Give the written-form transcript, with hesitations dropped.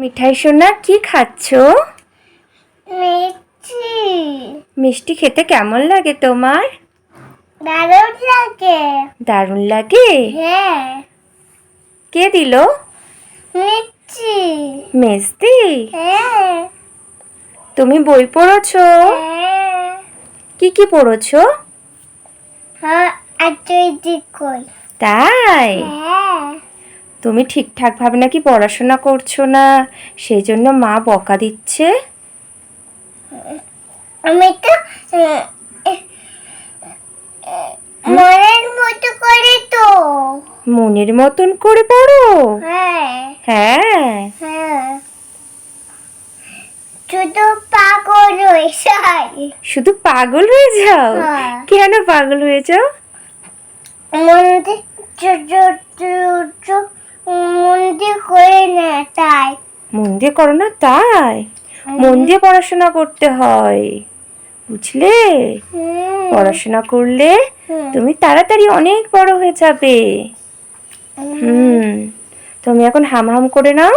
মিঠাই সোনা কি খাচ্ছো? মিষ্টি। মিষ্টি খেতে কেমন লাগে তোমার? দারুণ লাগে। দারুণ লাগে? হ্যাঁ। কে দিল? মিষ্টি। মেজদি? হ্যাঁ। তুমি বই পড়েছো? হ্যাঁ। কি পড়েছো? হ্যাঁ, আর তুই দিক কই? তাই? হ্যাঁ। তুমি ঠিকঠাক ভাবে নাকি পড়াশোনা করছো না, সেই জন্য মা বকা দিচ্ছে। আমি তো মনের মতো করে তো। মনের মতন করে পড়ো? হ্যাঁ। হ্যাঁ। হ্যাঁ। শুধু পাগল হয়ে যাই। শুধু পাগল হয়ে যাও? হ্যাঁ। কেন পাগল হয়ে যাও? মন্দির মন্দির করে না তাই। মন দিয়ে করো না তাই? মন দিয়ে পড়াশোনা করতে হয়, বুঝলে? পড়াশোনা করলে তুমি তাড়াতাড়ি অনেক বড় হয়ে যাবে। তুমি এখন হাম হাম করে নাও।